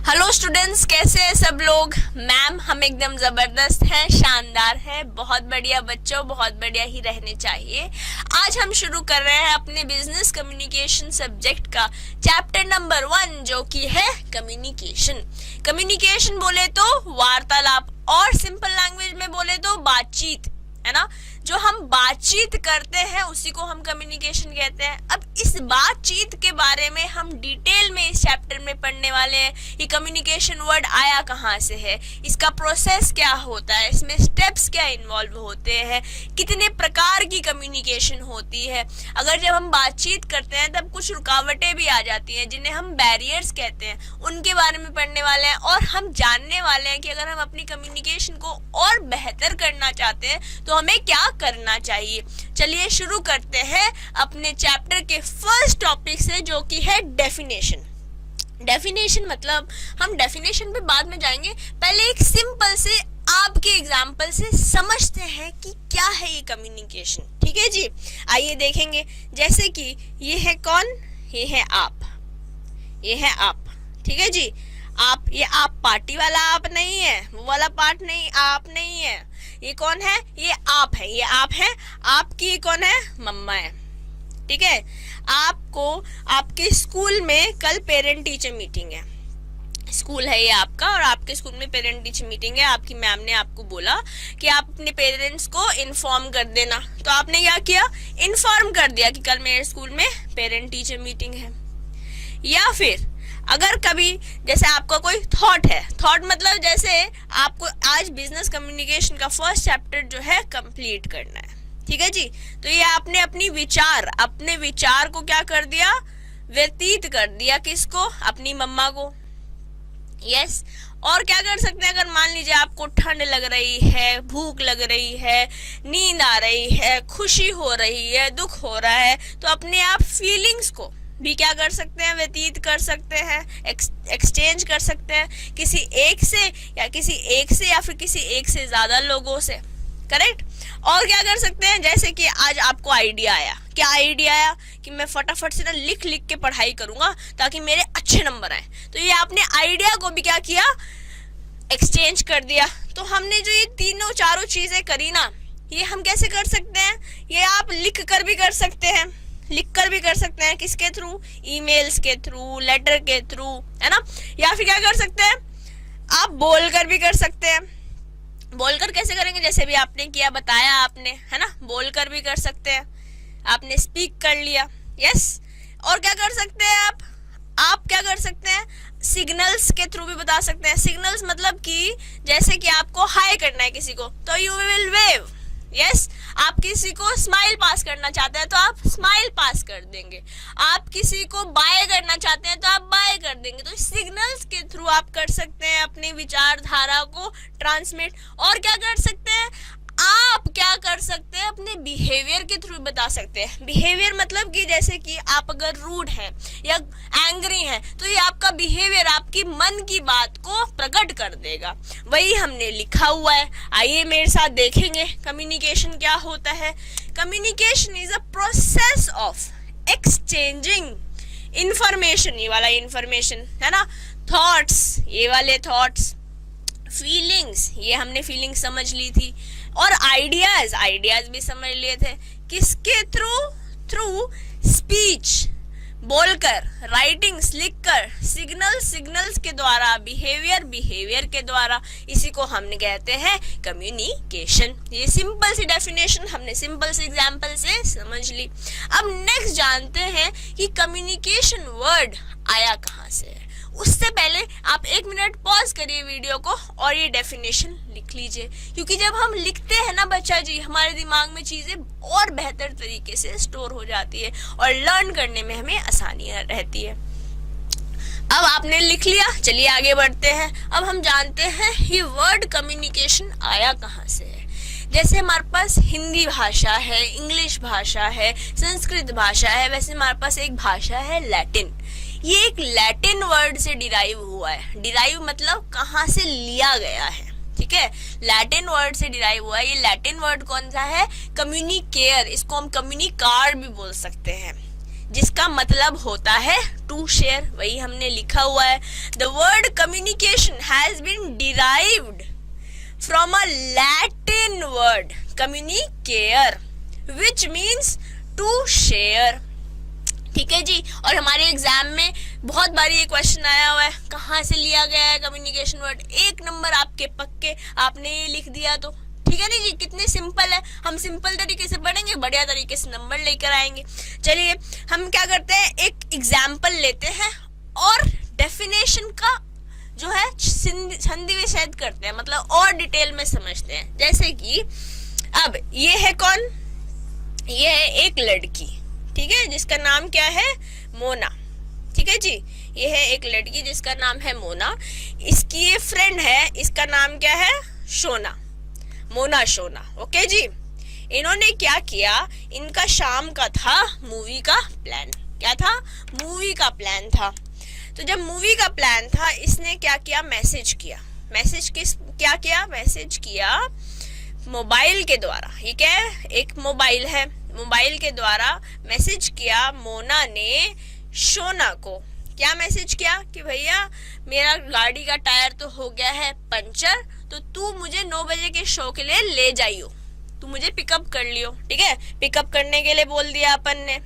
Hello students, कैसे हैं सब लोग। मैम हम एकदम जबरदस्त हैं, शानदार हैं, बहुत बढ़िया बच्चों, बहुत बढ़िया ही रहने चाहिए। आज हम शुरू कर रहे हैं अपने बिजनेस कम्युनिकेशन सब्जेक्ट का चैप्टर नंबर 1 जो कि है कम्युनिकेशन। कम्युनिकेशन बोले तो वार्तालाप और सिंपल लैंग्वेज में बोले तो बातचीत, है ना। जो हम बातचीत करते हैं उसी को हम कम्युनिकेशन कहते हैं। अब इस बातचीत के बारे में हम डिटेल में इस चैप्टर में पढ़ने वाले हैं। ये कम्युनिकेशन वर्ड आया कहाँ से है, इसका प्रोसेस क्या होता है, इसमें स्टेप्स क्या इन्वॉल्व होते हैं, कितने प्रकार की कम्युनिकेशन होती है। अगर जब हम बातचीत करते हैं तब कुछ रुकावटें भी आ जाती हैं जिन्हें हम बैरियर्स कहते हैं, उनके बारे में पढ़ने वाले हैं। और हम जानने वाले हैं कि अगर हम अपनी कम्युनिकेशन को और बेहतर करना चाहते हैं तो हमें क्या करना चाहिए। चलिए शुरू करते हैं अपने चैप्टर के फर्स्ट टॉपिक से जो कि है डेफिनेशन। डेफिनेशन मतलब हम डेफिनेशन पे बाद में जाएंगे, पहले एक सिंपल से आपके एग्जाम्पल से समझते हैं कि क्या है ये कम्युनिकेशन। ठीक है जी, आइए देखेंगे। जैसे कि ये है कौन, ये है आप, ये है आप। ठीक है जी, आप, ये आप पार्टी वाला आप नहीं है, वो वाला पार्ट नहीं, आप नहीं है। ये कौन है, ये आप है, ये आप है। आपकी कौन है, मम्मा है। ठीक है, आपको आपके स्कूल में कल पेरेंट टीचर मीटिंग है, स्कूल है ये आपका और आपके स्कूल में पेरेंट टीचर मीटिंग है। आपकी मैम ने आपको बोला कि आप अपने पेरेंट्स को इन्फॉर्म कर देना, तो आपने क्या किया, इन्फॉर्म कर दिया कि कल मेरे स्कूल में पेरेंट टीचर मीटिंग है। या फिर अगर कभी जैसे आपका कोई थॉट है, थॉट मतलब जैसे आपको आज बिजनेस कम्युनिकेशन का फर्स्ट चैप्टर जो है कंप्लीट करना है। ठीक है जी, तो ये आपने अपने विचार को क्या कर दिया, व्यतीत कर दिया, किसको, अपनी मम्मा को। यस, और क्या कर सकते हैं, अगर मान लीजिए आपको ठंड लग रही है, भूख लग रही है, नींद आ रही है, खुशी हो रही है, दुख हो रहा है, तो अपने आप फीलिंग्स को भी क्या कर सकते हैं, व्यतीत कर सकते हैं, एक्सचेंज कर सकते हैं किसी एक से या फिर किसी एक से ज्यादा लोगों से। करेक्ट। और क्या कर सकते हैं, जैसे कि आज आपको आइडिया आया, क्या आइडिया आया कि मैं फटाफट से ना लिख लिख के पढ़ाई करूंगा ताकि मेरे अच्छे नंबर आए, तो ये आपने आइडिया को भी क्या किया, एक्सचेंज कर दिया। तो हमने जो ये तीनों चारों चीजें करी ना, ये हम कैसे कर सकते हैं, ये आप लिख कर भी कर सकते हैं, किसके थ्रू, ईमेल्स के थ्रू, लेटर के थ्रू, है ना। या फिर क्या कर सकते हैं, आप बोल कर भी कर सकते हैं। बोलकर कैसे करेंगे, जैसे भी आपने किया, बताया आपने, है ना, बोलकर भी कर सकते हैं, आपने स्पीक कर लिया। यस, और क्या कर सकते हैं आप क्या कर सकते हैं, सिग्नल्स के थ्रू भी बता सकते हैं। सिग्नल्स मतलब कि जैसे कि आपको हाई करना है किसी को तो यू विल वेव। यस, आप किसी को स्माइल पास करना चाहते हैं तो आप स्माइल पास कर देंगे, आप किसी को बाय करना चाहते हैं तो आप बाय कर देंगे। तो सिग्नल्स के थ्रू आप कर सकते हैं अपनी विचारधारा को ट्रांसमिट। और क्या कर सकते हैं, आप क्या कर सकते हैं, अपने बिहेवियर के थ्रू बता सकते हैं। बिहेवियर मतलब कि जैसे कि आप अगर रूड हैं या एंग्री हैं तो ये आपका बिहेवियर आपकी मन की बात को प्रकट कर देगा, वही हमने लिखा हुआ है। आइए मेरे साथ देखेंगे कम्युनिकेशन क्या होता है। Communication is a process of exchanging information, ये वाला इंफॉर्मेशन है ना, थॉट्स, ये वाले थॉट्स, फीलिंग्स, ये हमने फीलिंग्स समझ ली थी, और आइडियाज भी समझ लिए थे। किसके थ्रू स्पीच, बोलकर, राइटिंग्स, लिखकर, सिग्नल्स के द्वारा, बिहेवियर के द्वारा, इसी को हम कहते हैं कम्युनिकेशन। ये सिंपल सी डेफिनेशन हमने सिंपल से एग्जांपल से समझ ली। अब नेक्स्ट जानते हैं कि कम्युनिकेशन वर्ड आया कहाँ से है। उससे पहले आप 1 मिनट पॉज करिए वीडियो को और ये डेफिनेशन लिख लीजिए, क्योंकि जब हम लिखते हैं ना बच्चा जी, हमारे दिमाग में चीजें और बेहतर तरीके से स्टोर हो जाती है और लर्न करने में हमें आसानी रहती है। अब आपने लिख लिया, चलिए आगे बढ़ते हैं। अब हम जानते हैं ये वर्ड कम्युनिकेशन आया कहाँ से है। जैसे हमारे पास हिंदी भाषा है, इंग्लिश भाषा है, संस्कृत भाषा है, वैसे हमारे पास एक भाषा है लैटिन। ये एक लैटिन वर्ड से डिराइव हुआ है। डिराइव मतलब कहाँ से लिया गया है। ठीक है, लैटिन वर्ड से डिराइव हुआ है। ये लैटिन वर्ड कौन सा है, कम्युनिकेयर, इसको हम कम्युनिकार भी बोल सकते हैं। जिसका मतलब होता है टू शेयर, वही हमने लिखा हुआ है। The word communication has been derived from a Latin word communicare which means to share. ठीक है जी। और हमारे एग्जाम में बहुत बार ये क्वेश्चन आया हुआ है, कहाँ से लिया गया है कम्युनिकेशन वर्ड, 1 नंबर आपके पक्के, आपने ये लिख दिया तो ठीक है नहीं जी। कितने सिंपल है, हम सिंपल तरीके से पढ़ेंगे, बढ़िया तरीके से नंबर लेकर आएंगे। चलिए हम क्या करते हैं, एक एग्जाम्पल लेते हैं और डेफिनेशन का जो है संधि विच्छेद करते हैं, मतलब और डिटेल में समझते हैं। जैसे कि अब ये है कौन, ये है एक लड़की, ठीक है, जिसका नाम क्या है, मोना। ठीक है जी, ये है एक लड़की जिसका नाम है मोना। इसकी ये फ्रेंड है, इसका नाम क्या है, शोना, मोना शोना। ओके जी। इन्होंने क्या किया, इनका शाम का था मूवी का प्लान। क्या था, मूवी का प्लान था। तो जब मूवी का प्लान था, इसने क्या किया, मैसेज किया। मैसेज क्या किया, मैसेज किया मोबाइल के द्वारा। ये क्या है, एक मोबाइल है, मोबाइल के द्वारा मैसेज किया मोना ने शोना को। क्या मैसेज किया कि भैया मेरा गाड़ी का टायर तो हो गया है पंचर, तो तू मुझे 9 बजे के शो के लिए ले जाइयो, तू मुझे पिकअप कर लियो। ठीक है, पिकअप करने के लिए बोल दिया अपन ने।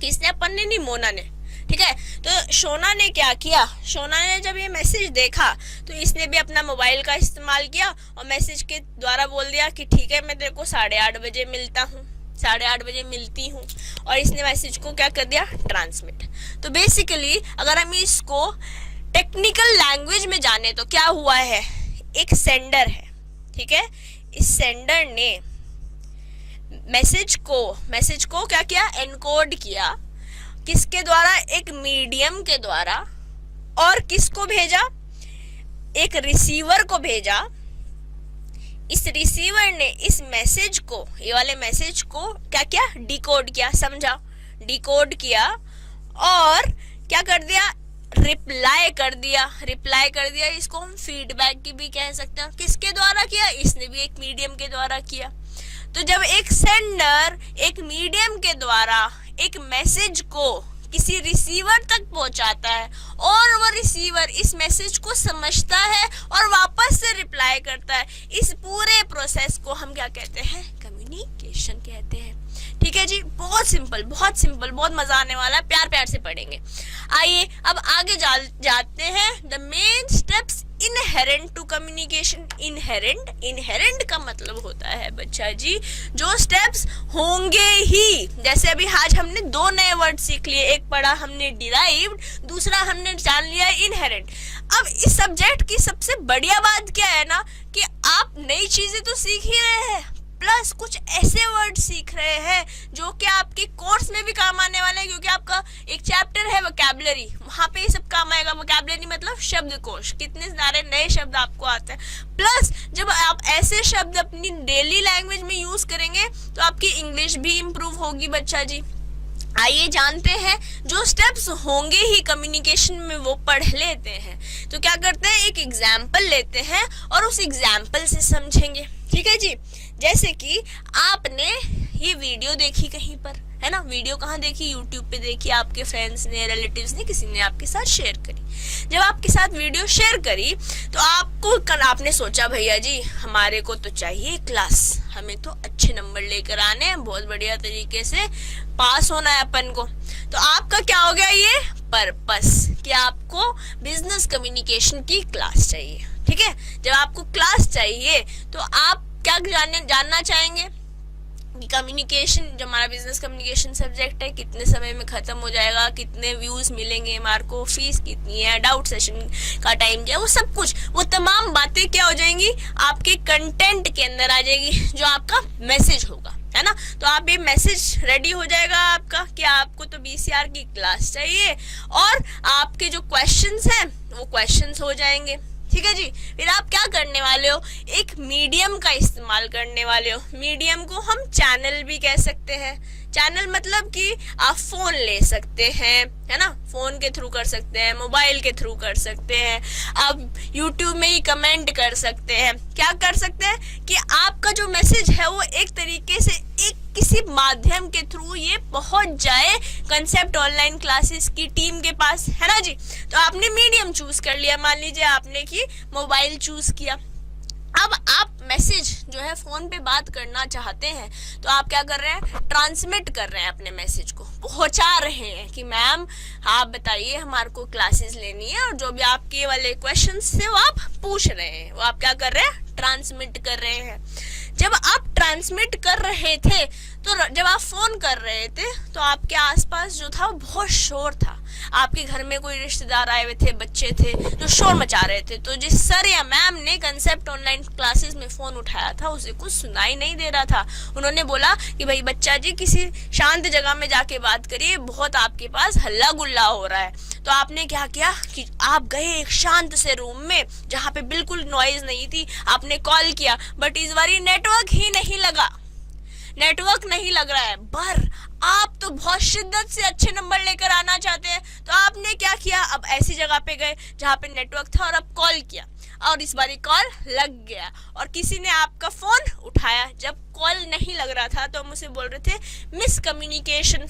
किसने, अपन ने नहीं, मोना ने। ठीक है, तो शोना ने क्या किया, शोना ने जब ये मैसेज देखा तो इसने भी अपना मोबाइल का इस्तेमाल किया और मैसेज के द्वारा बोल दिया कि ठीक है मैं तेरे को 8:30 बजे मिलता हूँ, 8:30 बजे मिलती हूँ। और इसने मैसेज को क्या कर दिया, ट्रांसमिट। तो बेसिकली अगर हम इसको टेक्निकल लैंग्वेज में जाने तो क्या हुआ है, एक सेंडर है, ठीक है, इस सेंडर ने मैसेज को क्या किया, एनकोड किया, किसके द्वारा, एक मीडियम के द्वारा, और किसको भेजा, एक रिसीवर को भेजा। इस रिसीवर ने इस मैसेज को, ये वाले मैसेज को क्या किया, डिकोड किया, समझा, डिकोड किया और क्या कर दिया, रिप्लाई कर दिया। इसको हम फीडबैक की भी कह सकते हैं। किसके द्वारा किया, इसने भी एक मीडियम के द्वारा किया। तो जब एक सेंडर एक मीडियम के द्वारा एक मैसेज को किसी रिसीवर तक पहुंचाता है और वो रिसीवर इस मैसेज को समझता है और वापस से रिप्लाई करता है, इस पूरे प्रोसेस को हम क्या कहते हैं, कम्युनिकेशन कहते हैं। ठीक है जी, बहुत सिंपल, बहुत मजा आने वाला है, प्यार से पढ़ेंगे। आइए अब आगे जाते हैं। The main steps inherent to communication. Inherent का मतलब होता है बच्चा जी जो स्टेप्स होंगे ही। जैसे अभी आज हमने 2 नए वर्ड सीख लिए, एक पढ़ा हमने डिराइव्ड, दूसरा हमने जान लिया इनहेरेंट। अब इस सब्जेक्ट की सबसे बढ़िया बात क्या है ना, कि आप नई चीजें तो सीख ही रहे हैं, प्लस कुछ ऐसे वर्ड सीख रहे हैं जो कि आपके कोर्स में भी काम आने वाले हैं, क्योंकि आपका एक चैप्टर है वोकैबुलरी, वहां पे ये सब काम आएगा। वोकैबुलरी मतलब शब्दकोश, कितने सारे नए शब्द आपको आते हैं। प्लस जब आप ऐसे शब्द अपनी डेली लैंग्वेज में यूज करेंगे तो आपकी इंग्लिश भी इम्प्रूव होगी बच्चा जी। आइए जानते हैं, जो स्टेप्स होंगे ही कम्युनिकेशन में वो पढ़ लेते हैं। तो क्या करते हैं, एक एग्जाम्पल लेते हैं और उस एग्जाम्पल से समझेंगे। ठीक है जी, जैसे कि आपने ये वीडियो देखी कहीं पर, है ना, वीडियो कहाँ देखी, यूट्यूब पे देखी, आपके फ्रेंड्स ने, रिलेटिव्स ने, किसी ने आपके साथ शेयर करी। जब आपके साथ वीडियो शेयर करी तो आपने सोचा भैया जी हमारे को तो चाहिए क्लास, हमें तो अच्छे नंबर लेकर आने हैं, बहुत बढ़िया तरीके से पास होना है अपन को। तो आपका क्या हो गया, ये पर्पस कि आपको बिजनेस कम्युनिकेशन की क्लास चाहिए। ठीक है, जब आपको क्लास चाहिए तो आप क्या जानना चाहेंगे कि कम्युनिकेशन, जो हमारा बिजनेस कम्युनिकेशन सब्जेक्ट है, कितने समय में खत्म हो जाएगा, कितने व्यूज मिलेंगे हमारे को, फीस कितनी है, डाउट सेशन का टाइम क्या है, वो सब कुछ, वो तमाम बातें क्या हो जाएंगी, आपके कंटेंट के अंदर आ जाएगी, जो आपका मैसेज होगा, है ना। तो आप ये मैसेज रेडी हो जाएगा आपका कि आपको तो BCR की क्लास चाहिए, और आपके जो क्वेश्चंस हैं वो क्वेश्चंस हो जाएंगे। ठीक है जी, फिर आप क्या करने वाले हो, एक मीडियम का इस्तेमाल करने वाले हो। मीडियम को हम चैनल भी कह सकते हैं। चैनल मतलब कि आप फोन ले सकते हैं, है ना, फोन के थ्रू कर सकते हैं, मोबाइल के थ्रू कर सकते हैं, आप यूट्यूब में ही कमेंट कर सकते हैं। क्या कर सकते हैं कि आपका जो मैसेज है वो एक तरीके से एक किसी माध्यम के थ्रू ये पहुंच जाए कंसेप्ट ऑनलाइन क्लासेस की टीम के पास, है ना जी। तो आपने मीडियम चूज कर लिया, मान लीजिए आपने कि मोबाइल चूज किया। अब आप मैसेज जो है फोन पे बात करना चाहते हैं तो आप क्या कर रहे हैं, ट्रांसमिट कर रहे हैं, अपने मैसेज को पहुंचा रहे हैं कि मैम आप बताइए हमारे को क्लासेस लेनी है, और जो भी आपके वाले क्वेश्चंस थे वो आप पूछ रहे हैं, वो आप क्या कर रहे हैं, ट्रांसमिट कर रहे हैं। जब आप ट्रांसमिट कर रहे थे तो जब आप फोन कर रहे थे तो आपके आसपास जो था वो बहुत शोर था, आपके घर में कोई रिश्तेदार आए हुए थे, बच्चे थे जो शोर मचा रहे थे। तो जिस सर या मैम ने कंसेप्ट ऑनलाइन क्लासेस में फोन उठाया था उसे कुछ सुनाई नहीं दे रहा था। उन्होंने बोला कि भाई बच्चा जी किसी शांत जगह में जाके बात करिए, बहुत आपके पास हल्ला गुल्ला हो रहा है। तो आपने क्या किया कि आप गए एक शांत से रूम में जहाँ पे बिल्कुल नॉइज नहीं थी, आपने कॉल किया, बट इस बार नेटवर्क ही नहीं लगा, नेटवर्क नहीं लग रहा है। पर आप तो बहुत शिद्दत से अच्छे नंबर लेकर आना चाहते हैं, तो आपने क्या किया, अब ऐसी जगह पे गए जहाँ पे नेटवर्क था और अब कॉल किया, और इस बारी कॉल लग गया और किसी ने आपका फोन उठाया। जब कॉल नहीं लग रहा था तो हम उसे बोल रहे थे मिस कम्युनिकेशन,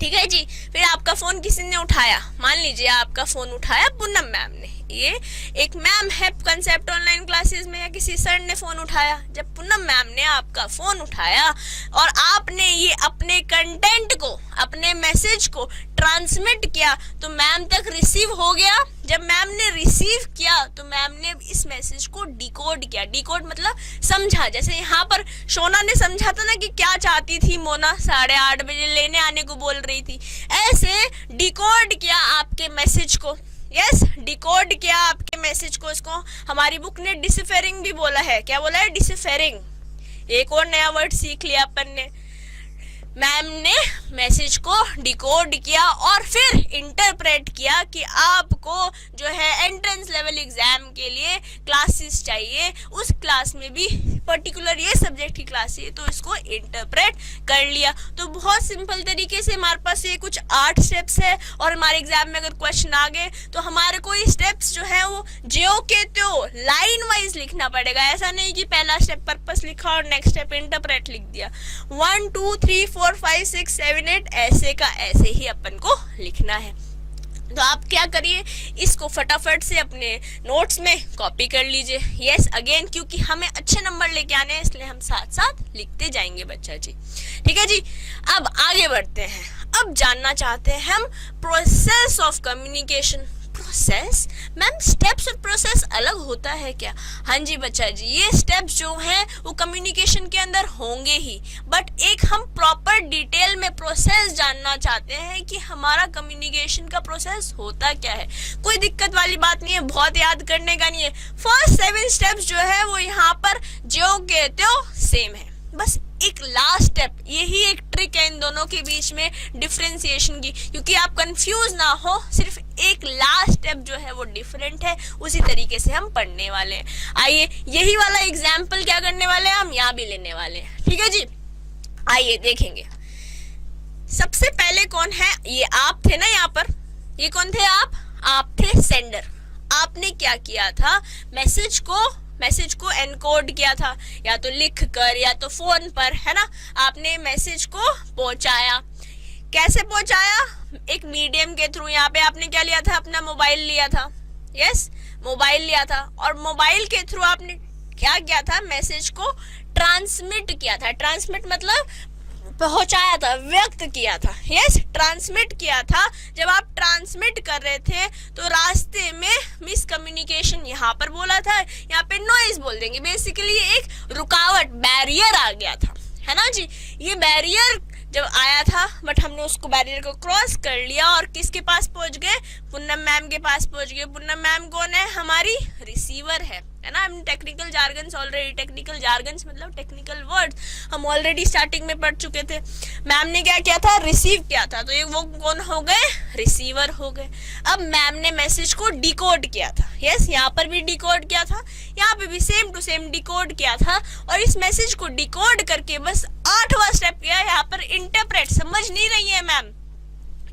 ठीक है जी। फिर आपका फोन किसी ने उठाया, मान लीजिए आपका फोन उठाया पूनम मैम ने, ये एक मैम है कंसेप्ट ऑनलाइन क्लासेस में, या किसी सर ने फोन उठाया। जब पूनम मैम ने आपका फोन उठाया और आपने ये अपने कंटेंट को, अपने मैसेज को ट्रांसमिट किया तो मैम तक रिसीव हो गया। जब मैम ने रिसीव किया तो मैम ने इस मैसेज को डिकोड किया, डिकोड मतलब समझा। जैसे यहाँ पर शोना ने समझा था ना कि क्या चाहती थी मोना 8:30 बजे लेने आने को बोल रही थी, ऐसे डिकोड किया आपके मैसेज को। यस, डिकोड किया आपके मैसेज को। इसको हमारी बुक ने डिसिफरिंग भी बोला है। क्या बोला है, डिसिफरिंग। एक और नया वर्ड सीख लिया अपन ने। मैम ने मैसेज को डिकोड किया और फिर इंटरप्रेट किया कि आपको जो है एंट्रेंस लेवल एग्जाम के लिए क्लासेस चाहिए, उस क्लास में भी पर्टिकुलर ये सब्जेक्ट की क्लास है, तो इसको इंटरप्रेट कर लिया। तो बहुत सिंपल तरीके से हमारे पास ये कुछ 8 स्टेप्स है, और हमारे एग्जाम में अगर क्वेश्चन आ गए तो हमारे को ये स्टेप्स जो है वो ज्यो के त्यों लाइन वाइज लिखना पड़ेगा। ऐसा नहीं कि पहला स्टेप पर्पस लिखा और नेक्स्ट स्टेप इंटरप्रेट लिख दिया। 1 2 3 4 5 6 7 8 ऐसे का ऐसे ही अपन को लिखना है। तो आप क्या करिए, इसको फटाफट से अपने नोट्स में कॉपी कर लीजिए। यस, अगेन क्योंकि हमें अच्छे नंबर लेके आने हैं इसलिए हम साथ साथ लिखते जाएंगे बच्चा जी, ठीक है जी। अब आगे बढ़ते हैं। अब जानना चाहते हैं हम process of communication. Process ma'am, steps और प्रोसेस अलग होता है क्या? हाँ जी बच्चा जी, ये स्टेप्स जो हैं वो कम्युनिकेशन के अंदर होंगे ही, बट एक हम प्रॉपर डिटेल में प्रोसेस जानना चाहते हैं कि हमारा कम्युनिकेशन का प्रोसेस होता क्या है। कोई दिक्कत वाली बात नहीं है, बहुत याद करने का नहीं है। फर्स्ट 7 स्टेप्स जो है वो यहाँ पर जो के त्यों सेम है, बस एक लास्ट स्टेप, यही एक ट्रिक है इन दोनों के बीच में डिफरेंशिएशन की, क्योंकि आप कंफ्यूज ना हो। सिर्फ एक लास्ट स्टेप जो है वो डिफरेंट है, उसी तरीके से हम पढ़ने वाले हैं। आइए यही वाला एग्जाम्पल क्या करने वाले हैं, हम यहाँ भी लेने वाले हैं, ठीक है जी। आइए देखेंगे। सबसे पहले कौन है, ये आप थे ना यहाँ पर, ये कौन थे आप थे सेंडर। आपने क्या किया था, मैसेज को एनकोड किया था, या तो लिख कर या तो फोन पर, है ना। आपने मैसेज को पहुंचाया। कैसे पहुंचाया, एक मीडियम के थ्रू। यहाँ पे आपने क्या लिया था, अपना मोबाइल लिया था। यस, मोबाइल लिया था, और मोबाइल के थ्रू आपने क्या किया था, मैसेज को ट्रांसमिट किया था। ट्रांसमिट मतलब पहुंचाया था, व्यक्त किया था। यस, ट्रांसमिट किया था। जब आप ट्रांसमिट कर रहे थे तो रास्ते में मिस कम्युनिकेशन यहाँ पर बोला था, यहाँ पे नॉइज बोल देंगे। बेसिकली एक रुकावट, बैरियर आ गया था, है ना जी। ये बैरियर जब आया था, बट हमने उसको बैरियर को क्रॉस कर लिया और किसके पास पहुंच गए, पूनम मैम के पास पहुंच गए। पूनम मैम कौन है? हमारी रिसीवर है ना। हम technical jargons already, technical jargons मतलब टेक्निकल वर्ड्स हम ऑलरेडी स्टार्टिंग में पढ़ चुके थे। मैम ने क्या किया था? रिसीव किया था, तो ये वो कौन हो गए? रिसीवर हो गए। अब मैम ने मैसेज को डिकोड किया था। यस, यहाँ पर भी डिकोड किया था, यहाँ पे भी सेम टू सेम डिकोड किया था। और इस मैसेज को डिकोड करके बस 8वां स्टेप किया, यहाँ पर इंटरप्रेट। समझ नहीं रही है मैम,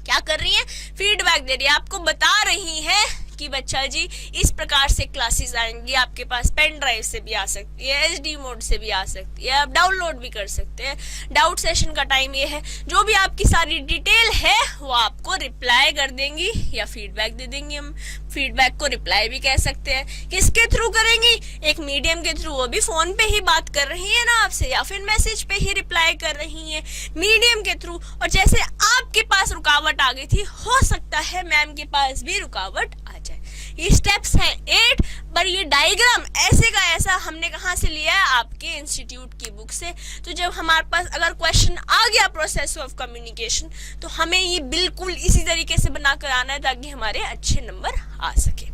क्या कर रही है? फीडबैक दे रही है, आपको बता रही है कि बच्चा जी इस प्रकार से क्लासेस आएंगी, आपके पास पेन ड्राइव से भी आ सकती है, एचडी मोड से भी आ सकती है, आप डाउनलोड भी कर सकते हैं। डाउट सेशन का टाइम ये है, जो भी आपकी सारी डिटेल है वो आपको रिप्लाई कर देंगी या फीडबैक दे देंगी। हम फीडबैक को रिप्लाई भी कह सकते हैं। किसके थ्रू करेंगी? एक मीडियम के थ्रू, वो भी फोन पे ही बात कर रही है ना आपसे, या फिर मैसेज पे ही रिप्लाई कर रही है, मीडियम के थ्रू। और जैसे आपके पास रुकावट आ गई थी, हो सकता है मैम के पास भी रुकावट आ जाए। ये स्टेप्स हैं 8, पर ये डायग्राम ऐसे का ऐसा हमने कहाँ से लिया है? आपके इंस्टीट्यूट की बुक से। तो जब हमारे पास अगर क्वेश्चन आ गया प्रोसेस ऑफ कम्युनिकेशन, तो हमें ये बिल्कुल इसी तरीके से बनाकर आना है ताकि हमारे अच्छे नंबर आ सके।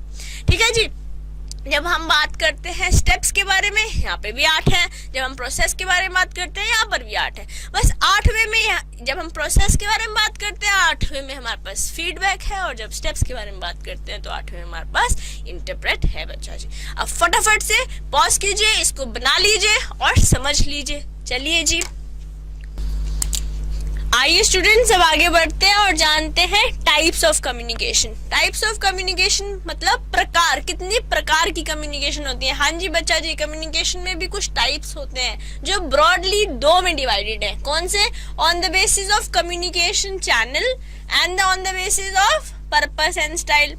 ठीक है जी। जब हम बात करते हैं स्टेप्स के बारे में, यहाँ पे भी 8 हैं। जब हम प्रोसेस के बारे में बात करते हैं, यहाँ पर भी 8 है। बस 8वें में, जब हम प्रोसेस के बारे में बात करते हैं, 8वें में हमारे पास फीडबैक है, और जब स्टेप्स के बारे में बात करते हैं तो 8वें में हमारे पास इंटरप्रेट है बच्चा जी। अब फटाफट से पॉज कीजिए, इसको बना लीजिए और समझ लीजिए। चलिए जी, आइए स्टूडेंट्स अब आगे बढ़ते हैं और जानते हैं types of communication. Types of communication मतलब प्रकार, कितनी प्रकार की कम्युनिकेशन होती है। हाँ जी बच्चा जी, कम्युनिकेशन में भी कुछ टाइप्स होते हैं जो ब्रॉडली 2 में डिवाइडेड है। कौन से? On the basis of communication channel and on the basis of purpose and style.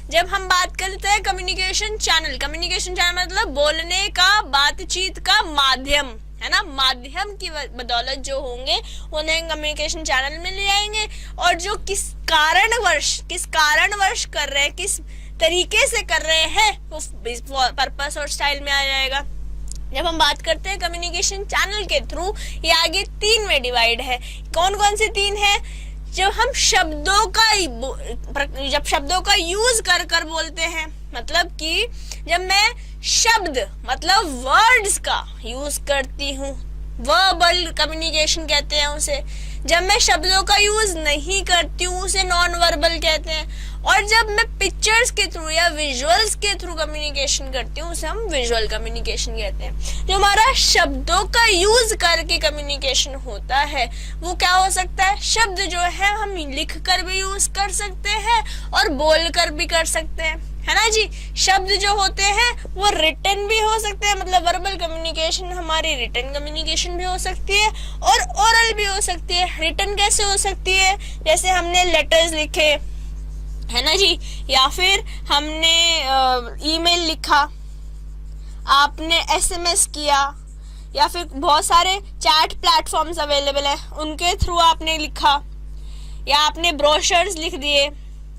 जब हम बात करते हैं कम्युनिकेशन चैनल, कम्युनिकेशन चैनल मतलब बोलने का, बातचीत का माध्यम है ना, माध्यम की बदौलत जो होंगे उन्हें कम्युनिकेशन चैनल में ले आएंगे। और जो किस कारणवश कर रहे हैं, किस तरीके से कर रहे हैं, वो पर्पस और स्टाइल में आ जाएगा। जब हम बात करते हैं कम्युनिकेशन चैनल के थ्रू, ये आगे 3 में डिवाइड है। कौन कौन से 3 है? जब हम जब शब्दों का यूज कर बोलते हैं, मतलब कि जब मैं शब्द मतलब वर्ड्स का यूज करती हूँ, वर्बल कम्युनिकेशन कहते हैं उसे। जब मैं शब्दों का यूज नहीं करती हूँ, उसे नॉन वर्बल कहते हैं। और जब मैं पिक्चर्स के थ्रू या विजुअल्स के थ्रू कम्युनिकेशन करती हूँ, उसे हम विजुअल कम्युनिकेशन कहते हैं। जो हमारा शब्दों का यूज करके कम्युनिकेशन होता है, वो क्या हो सकता है? शब्द जो है हम लिख कर भी यूज कर सकते हैं और बोल कर भी कर सकते हैं, है ना जी। शब्द जो होते हैं वो रिटन भी हो सकते हैं, मतलब वर्बल कम्युनिकेशन हमारी रिटन कम्युनिकेशन भी हो सकती है और ओरल भी हो सकती है। रिटन कैसे हो सकती है? जैसे हमने लेटर्स लिखे, है ना जी, या फिर हमने ईमेल लिखा, आपने एसएमएस किया, या फिर बहुत सारे चैट प्लेटफॉर्म्स अवेलेबल हैं, उनके थ्रू आपने लिखा, या आपने ब्रोशर्स लिख दिए,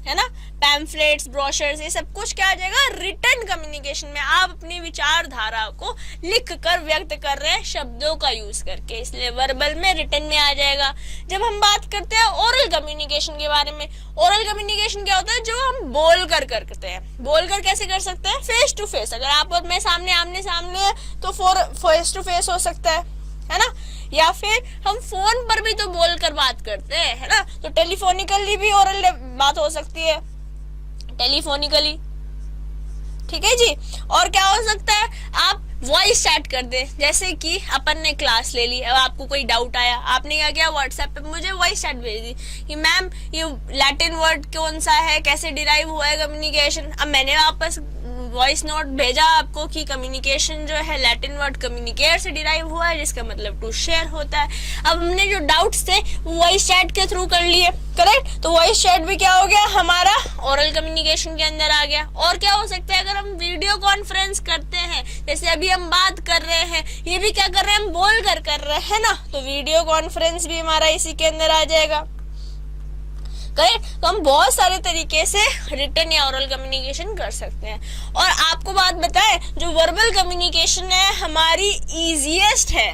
है ना, पैम्फलेट्स, ब्रोशर्स, ये सब कुछ क्या आ जाएगा? रिटन कम्युनिकेशन में। आप अपनी विचारधारा को लिख कर व्यक्त कर रहे हैं शब्दों का यूज करके, इसलिए वर्बल में, रिटन में आ जाएगा। जब हम बात करते हैं ओरल कम्युनिकेशन के बारे में, ओरल कम्युनिकेशन क्या होता है? जो हम बोल कर करते हैं। बोल कर कैसे कर सकते हैं? Face to face. अगर आप और मैं सामने आमने सामने तो फेस टू फेस हो सकता है ना, या फिर हम फोन पर भी तो बोलकर बात करते हैं, है ना, तो टेलीफोनिकली भी ओरल बात हो सकती है, टेलीफोनिकली। ठीक है जी। और क्या हो सकता है? आप वॉइस चैट कर दे, जैसे कि अपन ने क्लास ले ली, अब आपको कोई डाउट आया, आपने क्या किया? व्हाट्सएप पे मुझे वॉइस चैट भेज दी कि मैम ये लैटिन वर्ड कौन सा है, कैसे डिराइव हुआ है कम्युनिकेशन। अब मैंने वापस वॉइस नोट भेजा आपको कि कम्युनिकेशन जो है लैटिन वर्ड कम्युनिकेट से डिराइव हुआ है, जिसका मतलब टू शेयर होता है। अब हमने जो डाउट्स थे वो वॉइस चैट के थ्रू कर लिए, करेक्ट। तो वॉइस चैट भी क्या हो गया? हमारा ओरल कम्युनिकेशन के अंदर आ गया। और क्या हो सकता है? अगर हम वीडियो कॉन्फ्रेंस करते हैं, जैसे अभी हम बात कर रहे हैं, ये भी क्या कर रहे हैं? हम बोल कर रहे हैं ना, तो वीडियो कॉन्फ्रेंस भी हमारा इसी के अंदर आ जाएगा, करेक्ट। तो हम बहुत सारे तरीके से रिटन या ओरल कम्युनिकेशन कर सकते हैं। और आपको बात बताएं, जो वर्बल कम्युनिकेशन है हमारी इजीएस्ट है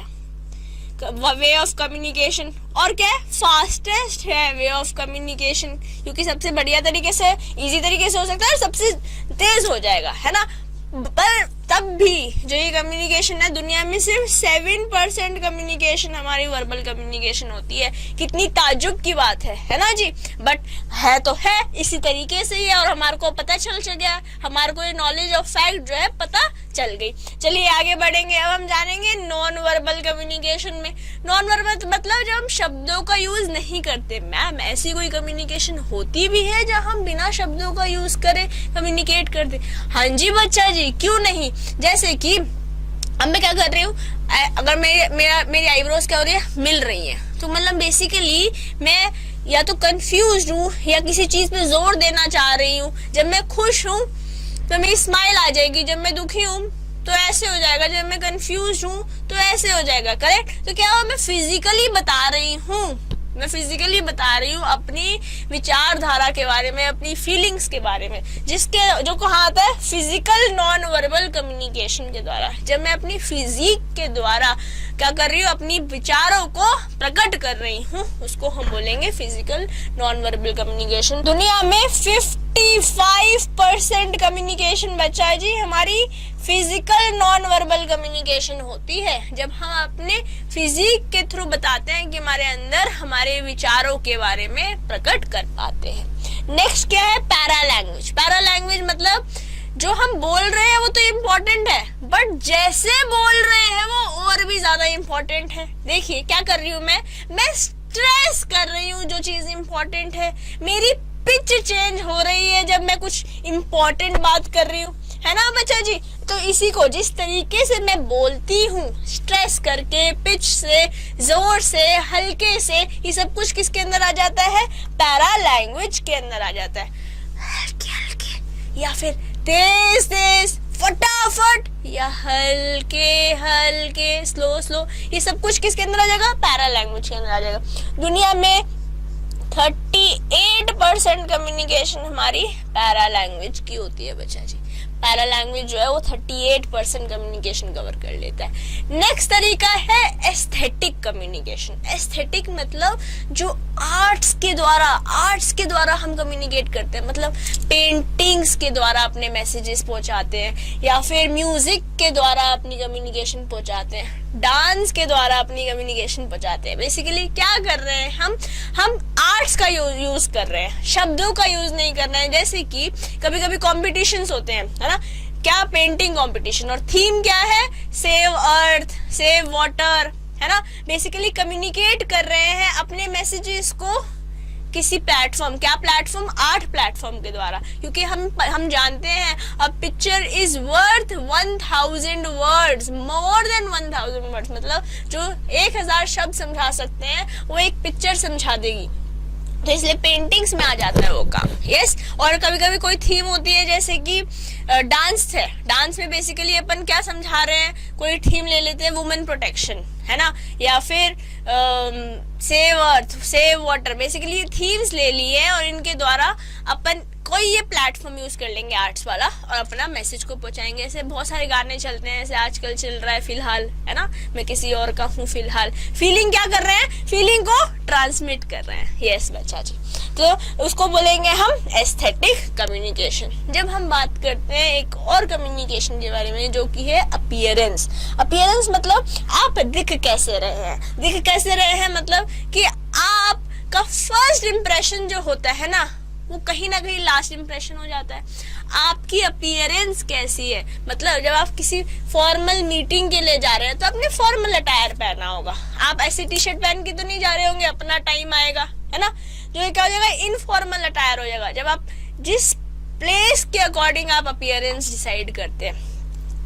वे ऑफ कम्युनिकेशन। और क्या है, फास्टेस्ट है वे ऑफ कम्युनिकेशन, क्योंकि सबसे बढ़िया तरीके से, इजी तरीके से हो सकता है और सबसे तेज हो जाएगा, है ना। पर तब भी जो ये कम्युनिकेशन है, दुनिया में सिर्फ 7% कम्युनिकेशन हमारी वर्बल कम्युनिकेशन होती है। कितनी ताज्जुब की बात है ना जी। बट है तो है, इसी तरीके से ही है, और हमारे को पता चल गया, हमारे को ये नॉलेज ऑफ फैक्ट जो है पता चल गई। चलिए आगे बढ़ेंगे, अब हम जानेंगे नॉन वर्बल कम्युनिकेशन में। नॉन वर्बल मतलब जब हम शब्दों का यूज नहीं करते। मैम ऐसी कोई कम्युनिकेशन होती भी है जहाँ हम बिना शब्दों का यूज करे कम्युनिकेट करते? हाँ जी बच्चा जी, क्यों नहीं। जैसे कि अब मैं क्या कर रही हूँ, अगर मेरी आईब्रोज क्या हो रही है, मिल रही है, तो मतलब बेसिकली मैं या तो कंफ्यूज हूँ या किसी चीज पे जोर देना चाह रही हूँ। जब मैं खुश हूँ तो मेरी स्माइल आ जाएगी, जब मैं दुखी हूँ तो ऐसे हो जाएगा, जब मैं कंफ्यूज हूँ तो ऐसे हो जाएगा, करेक्ट। तो क्या मैं फिजिकली बता रही हूँ, मैं फिजिकली बता रही हूँ अपनी विचारधारा के बारे में, अपनी फीलिंग्स के बारे में, जिसके जो कहा आता है फिजिकल नॉन वर्बल कम्युनिकेशन के द्वारा। जब मैं अपनी फिजिक के द्वारा क्या कर रही हूँ, अपनी विचारों को प्रकट कर रही हूँ, उसको हम बोलेंगे फिजिकल नॉन वर्बल कम्युनिकेशन। दुनिया में 55% कम्युनिकेशन बच्चा है जी हमारी फिजिकल नॉन वर्बल कम्युनिकेशन होती है, जब हम अपने फिजिक के थ्रू बताते हैं कि हमारे अंदर हमारे विचारों के बारे में प्रकट कर पाते हैं। नेक्स्ट क्या है, पैरा लैंग्वेज। पैरा लैंग्वेज मतलब जो हम बोल रहे हैं वो तो इम्पोर्टेंट है, बट जैसे बोल रहे हैं वो और भी ज्यादा इम्पोर्टेंट है। देखिए क्या कर रही हूँ मैं स्ट्रेस कर रही हूँ जो चीज इम्पोर्टेंट है। मेरी पिच चेंज हो रही है जब मैं कुछ इम्पोर्टेंट बात कर रही हूँ, है ना बच्चा जी। तो इसी को जिस तरीके से मैं बोलती हूँ, स्ट्रेस करके, पिच से, जोर से, हल्के से, ये सब कुछ किसके अंदर आ जाता है, पैरा लैंग्वेज के अंदर आ जाता है। हल्के हल्के या फिर तेज तेज, फटाफट या हल्के हल्के, स्लो स्लो, ये सब कुछ किसके अंदर आ जाएगा, पैरा लैंग्वेज के अंदर आ जाएगा। दुनिया में 38% कम्युनिकेशन हमारी पैरा लैंग्वेज की होती है बच्चा जी। पैरा लैंग्वेज जो है वो 38% कम्युनिकेशन कवर कर लेता है। नेक्स्ट तरीका है एस्थेटिक कम्युनिकेशन। एस्थेटिक मतलब जो आर्ट्स के द्वारा हम कम्युनिकेट करते हैं, मतलब पेंटिंग्स के द्वारा अपने मैसेजेस पहुंचाते हैं, या फिर म्यूजिक के द्वारा अपनी कम्युनिकेशन पहुंचाते हैं, डांस के द्वारा अपनी कम्युनिकेशन पहुंचाते हैं। बेसिकली क्या कर रहे हैं हम आर्ट्स का यूज कर रहे हैं, शब्दों का यूज नहीं कर रहे हैं। जैसे कि कभी कभी कॉम्पिटिशन्स होते हैं, है ना, क्या पेंटिंग कंपटीशन, और थीम क्या है, सेव अर्थ, सेव वाटर, है ना। बेसिकली कम्युनिकेट कर रहे हैं अपने मैसेजेस को किसी प्लेटफॉर्म, क्या प्लेटफॉर्म, आर्ट प्लेटफॉर्म के द्वारा, क्योंकि हम जानते हैं a picture is worth 1000 words, more than 1000 words, मतलब जो 1000 शब्द समझा सकते हैं वो एक पिक्चर समझा देगी। तो इसलिए पेंटिंग्स में आ जाता है वो काम। यस। और कभी कभी कोई थीम होती है, जैसे कि डांस है, डांस में बेसिकली अपन क्या समझा रहे हैं, कोई थीम ले लेते हैं वुमेन प्रोटेक्शन, है ना, या फिर save earth, save water, basically themes ले लिए और इनके द्वारा अपन कोई ये प्लेटफॉर्म यूज कर लेंगे आर्ट्स वाला और अपना मैसेज को पहुंचाएंगे। ऐसे बहुत सारे गाने चलते हैं, ऐसे आजकल चल रहा है फिलहाल, है ना, मैं किसी और का हूँ फिलहाल। फीलिंग क्या कर रहे हैं, फीलिंग को ट्रांसमिट कर रहे हैं। यस बच्चा जी, तो उसको बोलेंगे हम एस्थेटिक कम्युनिकेशन। जब हम बात करते हैं एक और कम्युनिकेशन के बारे में जो कि है अपीयरेंस। अपीयरेंस मतलब आप दिख कैसे रहे हैं, दिख कैसे रहे हैं मतलब कि आपका फर्स्ट इंप्रेशन जो होता है ना वो कहीं ना कहीं लास्ट इंप्रेशन हो जाता है। आपकी अपीयरेंस कैसी है, मतलब जब आप किसी फॉर्मल मीटिंग के लिए जा रहे हैं तो आपने फॉर्मल अटायर पहना होगा, आप ऐसी टी शर्ट पहन के तो नहीं जा रहे होंगे, अपना टाइम आएगा, है ना, जो क्या हो जाएगा, इनफॉर्मल अटायर हो जाएगा, जब आप जिस प्लेस के अकॉर्डिंग आप अपीयरेंस डिसाइड करते हैं।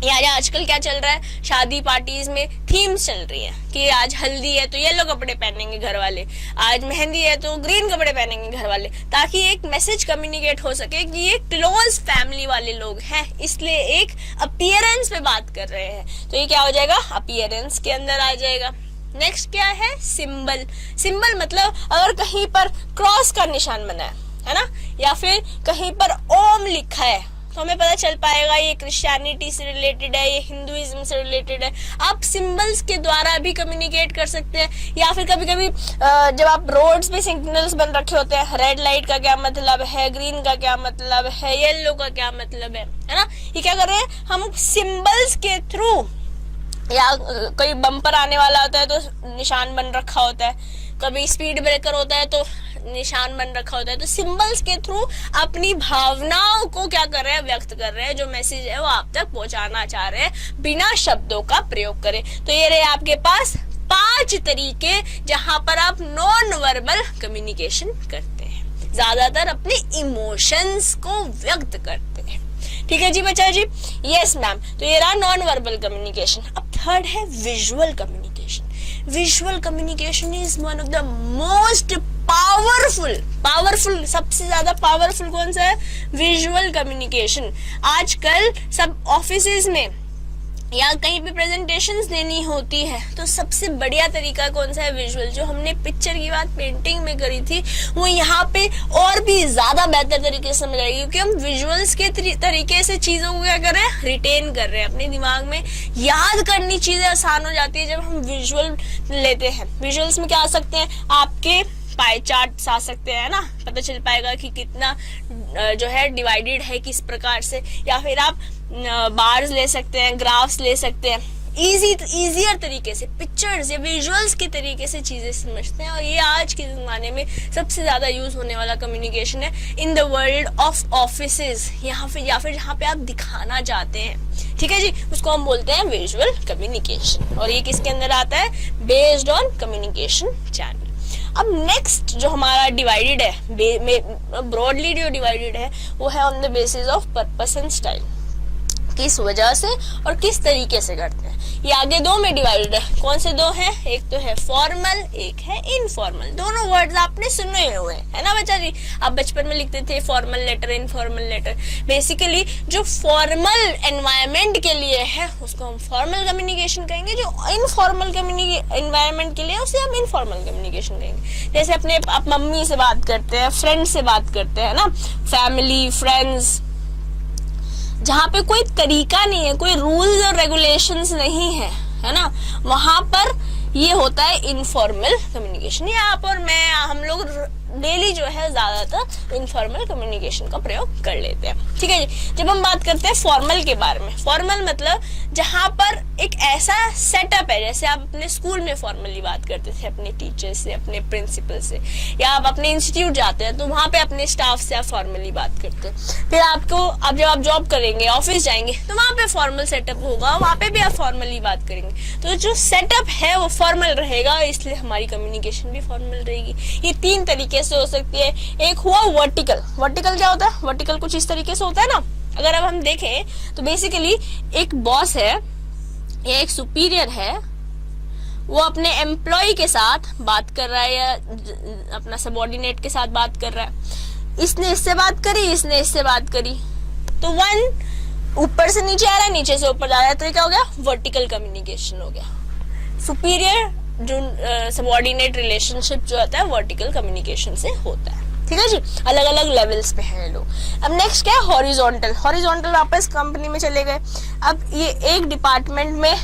या आजकल क्या चल रहा है, शादी पार्टीज में थीम्स चल रही है कि आज हल्दी है तो येलो कपड़े पहनेंगे घर वाले, आज मेहंदी है तो ग्रीन कपड़े पहनेंगे घर वाले, ताकि एक मैसेज कम्युनिकेट हो सके कि ये क्लोज फैमिली वाले लोग हैं, इसलिए एक अपीयरेंस पे बात कर रहे हैं। तो ये क्या हो जाएगा, अपीयरेंस के अंदर आ जाएगा। नेक्स्ट क्या है, सिंबल। सिंबल मतलब अगर कहीं पर क्रॉस का निशान बना है ना, या फिर कहीं पर ओम लिखा है तो हमें पता चल पाएगा ये क्रिश्चियनिटी से रिलेटेड है, ये हिंदुइज्म से रिलेटेड है। आप सिंबल्स के द्वारा भी कम्युनिकेट कर सकते हैं, या फिर कभी कभी जब आप रोड्स पे सिग्नल्स बन रखे होते हैं, रेड लाइट का क्या मतलब है, ग्रीन का क्या मतलब है, येलो का क्या मतलब है ना, ये क्या कर रहे हैं हम सिंबल्स के थ्रू, या कोई बम्पर आने वाला होता है तो निशान बन रखा होता है, कभी स्पीड ब्रेकर होता है तो निशान बन रखा होता है, तो सिंबल्स के थ्रू अपनी भावनाओं को क्या कर रहे हैं, व्यक्त कर रहे हैं, जो मैसेज है वो आप तक पहुंचाना चाह रहे हैं बिना शब्दों का प्रयोग करें। तो ये रहे आपके पास 5 तरीके जहां पर आप नॉन वर्बल कम्युनिकेशन करते हैं, ज्यादातर अपने इमोशंस को व्यक्त करते हैं। ठीक है जी बच्चा जी, यस मैम। तो ये रहा नॉन वर्बल कम्युनिकेशन। अब थर्ड है visual communication. Visual communication is one of the most powerful सबसे ज्यादा पावरफुल कौन सा है, विजुअल कम्युनिकेशन। आजकल सब ऑफिसेज में या कहीं भी प्रेजेंटेशंस देनी होती है तो सबसे बढ़िया तरीका कौन सा है, विजुअल। जो हमने पिक्चर की बात पेंटिंग में करी थी वो यहाँ पे और भी ज्यादा बेहतर तरीके से समझ आएगी, क्योंकि हम विजुअल्स के तरीके से चीजों को क्या कर रहे हैं, रिटेन कर रहे हैं अपने दिमाग में। याद करनी चीजें आसान हो जाती है जब हम विजुअल लेते हैं। विजुअल्स में क्या आ सकते हैं, आपके पाई चार्ट्स आ सकते हैं ना, पता चल पाएगा कि कितना जो है डिवाइडेड है किस प्रकार से, या फिर आप बार्स ले सकते हैं, ग्राफ्स ले सकते हैं। इजियर तरीके से पिक्चर्स या विजुअल्स के तरीके से चीजें समझते हैं, और ये आज के जमाने में सबसे ज्यादा यूज होने वाला कम्युनिकेशन है in the world of offices, यहाँ फिर या फिर जहाँ पे आप दिखाना चाहते हैं। ठीक है जी, उसको हम बोलते हैं विजुअल कम्युनिकेशन, और ये किसके अंदर आता है, बेस्ड ऑन कम्युनिकेशन चैनल। अब नेक्स्ट जो हमारा डिवाइडेड है, ब्रॉडली जो डिवाइडेड है वो है on the basis of purpose and style, किस वजह से और किस तरीके से करते हैं। ये आगे 2 में डिवाइडेड है। कौन से 2 हैं, एक तो है फॉर्मल, एक है इनफॉर्मल। दोनों वर्ड्स आपने सुने हुए है ना बच्चा जी, आप बचपन में लिखते थे formal letter, informal letter. Basically जो फॉर्मल एनवायरनमेंट के लिए है उसको हम फॉर्मल कम्युनिकेशन कहेंगे, जो इनफॉर्मल एनवायरनमेंट के लिए उसे हम इनफॉर्मल कम्युनिकेशन कहेंगे। जैसे अपने आप मम्मी से बात करते हैं, फ्रेंड से बात करते हैं ना, फैमिली फ्रेंड्स, जहाँ पे कोई तरीका नहीं है, कोई रूल्स और रेगुलेशंस नहीं है ना, वहां पर ये होता है इनफॉर्मल कम्युनिकेशन। ये आप और मैं, हम लोग डेली जो है ज्यादातर इनफॉर्मल कम्युनिकेशन का प्रयोग कर लेते हैं। ठीक है जी, जब हम बात करते हैं फॉर्मल के बारे में, फॉर्मल मतलब जहां पर एक ऐसा सेटअप है, जैसे आप अपने स्कूल में फॉर्मली बात करते थे अपने टीचर से, अपने प्रिंसिपल से, या आप अपने इंस्टीट्यूट जाते हैं तो वहां पे अपने स्टाफ से आप फॉर्मली बात करते हैं। फिर अब जब आप जॉब करेंगे, ऑफिस जाएंगे, तो वहां पे फॉर्मल सेटअप होगा, वहां पे भी आप फॉर्मली बात करेंगे। तो जो सेटअप है वो फॉर्मल रहेगा, इसलिए हमारी कम्युनिकेशन भी फॉर्मल रहेगी। ये 3 तरीके से हो सकती है। एक हुआ वर्टिकल। वर्टिकल क्या होता है, वर्टिकल कुछ इस तरीके से होता है ना, अगर अब हम देखें तो बेसिकली एक बॉस है या एक सुपीरियर है, वो अपने एम्प्लॉय के साथ बात कर रहा है या अपना सबऑर्डिनेट के साथ बात कर रहा है। इसने इससे बात करी, इसने इससे बात करी, तो 1 ऊपर से नीचे आ रहा है, नीचे से ऊपर जा रहा है, तो ये क्या हो गया, वर्टिकल कम्युनिकेशन हो गया। सुपीरियर जो सबऑर्डिनेट रिलेशनशिप जो होता है वर्टिकल कम्युनिकेशन से होता है। ठीक है जी, अलग अलग लेवल्स पे हैं लोग। अब नेक्स्ट क्या है, हॉरिजॉन्टल। हॉरिजॉन्टल वापस कंपनी में चले गए। अब ये एक डिपार्टमेंट में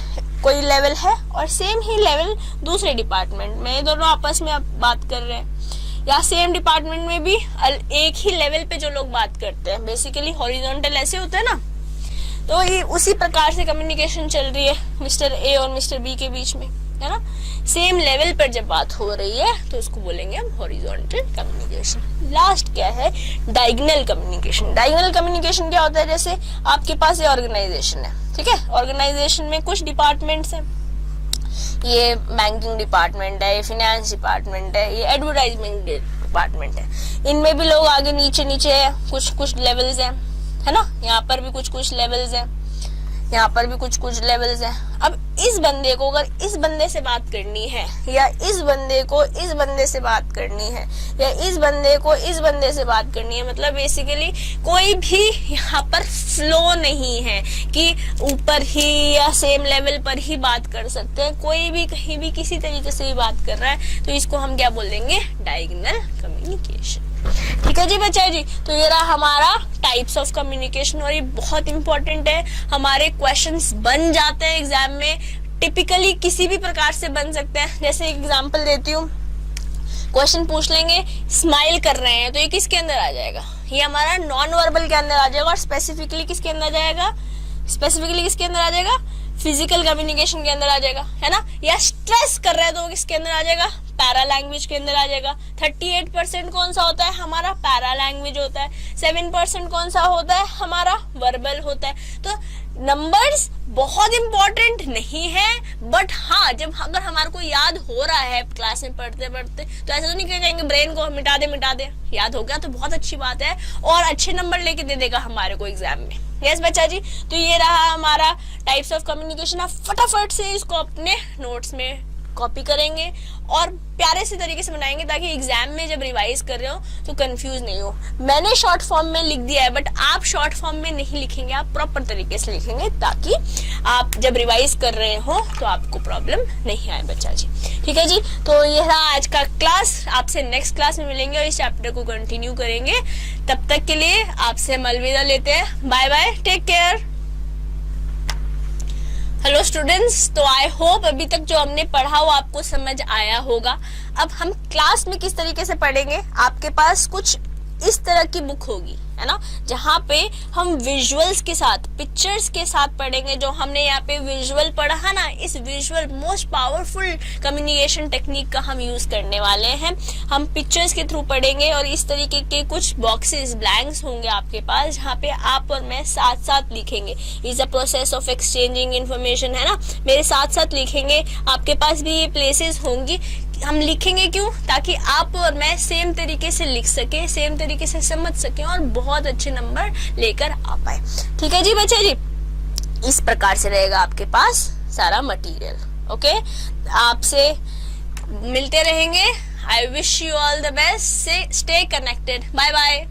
कोई लेवल है और सेम ही लेवल दूसरे डिपार्टमेंट में, ये दोनों आपस में आप बात कर रहे हैं, या सेम डिपार्टमेंट में भी एक ही लेवल पे जो लोग बात करते हैं। बेसिकली हॉरिजॉन्टल ऐसे होता है ना, तो ये उसी प्रकार से कम्युनिकेशन चल रही है मिस्टर ए और मिस्टर बी के बीच में, है ना। सेम लेवल पर जब बात हो रही है तो उसको बोलेंगे हम हॉरिजॉन्टल कम्युनिकेशन। लास्ट क्या है, डायगोनल कम्युनिकेशन। डायगोनल कम्युनिकेशन क्या होता है, जैसे आपके पास ये ऑर्गेनाइजेशन है, ठीक है, ऑर्गेनाइजेशन में कुछ डिपार्टमेंट्स हैं, ये बैंकिंग डिपार्टमेंट है, ये फिनेंस डिपार्टमेंट है, ये एडवर्टाइजमेंट डिपार्टमेंट है। इनमें भी लोग आगे नीचे नीचे है, कुछ लेवल्स हैं, है ना, यहाँ पर भी कुछ लेवल्स हैं, यहाँ पर भी कुछ लेवल्स हैं। अब इस बंदे को अगर इस बंदे से बात करनी है, या इस बंदे को इस बंदे से बात करनी है, या इस बंदे को इस बंदे से बात करनी है, मतलब बेसिकली कोई भी यहाँ पर फ्लो नहीं है कि ऊपर ही या सेम लेवल पर ही बात कर सकते हैं। कोई भी कहीं भी किसी तरीके से भी बात कर रहा है तो इसको हम क्या बोलेंगे, डायगोनल कम्युनिकेशन। ठीक है जी बच्चा जी। तो ये रहा हमारा टाइप्स ऑफ कम्युनिकेशन और ये बहुत इंपॉर्टेंट है, हमारे क्वेश्चंस बन जाते हैं एग्जाम में, टिपिकली किसी भी प्रकार से बन सकते हैं। जैसे एग्जांपल देती हूँ, क्वेश्चन पूछ लेंगे स्माइल कर रहे हैं तो ये किसके अंदर आ जाएगा, ये हमारा नॉन वर्बल के अंदर आ जाएगा। और स्पेसिफिकली किसके अंदर आ जाएगा, स्पेसिफिकली किसके अंदर आ जाएगा, फिजिकल कम्युनिकेशन के अंदर आ जाएगा, है ना। या स्ट्रेस कर रहे हैं तो वो किसके अंदर आ जाएगा, पैरा लैंग्वेज के अंदर आ जाएगा। 38% कौन सा होता है हमारा, पैरा लैंग्वेज होता है। 7% कौन सा होता है हमारा, वर्बल होता है। तो नंबर्स बहुत इंपॉर्टेंट नहीं है, बट हाँ जब अगर हमारे को याद हो रहा है क्लास में पढ़ते पढ़ते तो ऐसा तो नहीं कहेंगे ब्रेन को मिटा दे, याद हो गया तो बहुत अच्छी बात है और अच्छे नंबर लेके दे देगा हमारे को एग्जाम में। यस बच्चा जी। तो ये रहा हमारा टाइप्स ऑफ कम्युनिकेशन। आप फटाफट से इसको अपने नोट्स में कॉपी करेंगे और प्यारे से तरीके से बनाएंगे ताकि एग्जाम में जब रिवाइज कर रहे हो तो कंफ्यूज नहीं हो। मैंने शॉर्ट फॉर्म में लिख दिया है बट आप शॉर्ट फॉर्म में नहीं लिखेंगे, आप प्रॉपर तरीके से लिखेंगे ताकि आप जब रिवाइज कर रहे हो तो आपको प्रॉब्लम नहीं आए बच्चा जी। ठीक है जी। तो ये रहा आज का क्लास, आपसे नेक्स्ट क्लास में मिलेंगे और इस चैप्टर को कंटिन्यू करेंगे। तब तक के लिए आपसे हम अलविदा लेते हैं, bye bye, take care. Hello students, तो आई होप अभी तक जो हमने पढ़ा वो आपको समझ आया होगा। अब हम क्लास में किस तरीके से पढ़ेंगे, आपके पास कुछ इस तरह की बुक होगी, है ना, जहाँ पे हम विजुअल्स के साथ, पिक्चर्स के साथ पढ़ेंगे। जो हमने यहाँ पे विजुअल पढ़ा है ना, इस visual most powerful communication technique का हम यूज करने वाले हैं। हम पिक्चर्स के थ्रू पढ़ेंगे और इस तरीके के कुछ बॉक्सेस, ब्लैंक्स होंगे आपके पास जहाँ पे आप और मैं साथ साथ लिखेंगे। Is a process of exchanging information, है ना, मेरे साथ साथ लिखेंगे। आपके पास भी ये प्लेसेस होंगी, हम लिखेंगे क्यों, ताकि आप और मैं सेम तरीके से लिख सके, सेम तरीके से समझ सके और बहुत अच्छे नंबर लेकर आ पाए। ठीक है जी बच्चे जी। इस प्रकार से रहेगा आपके पास सारा मटेरियल। ओके, आपसे मिलते रहेंगे। I wish you all the best, stay connected, bye bye.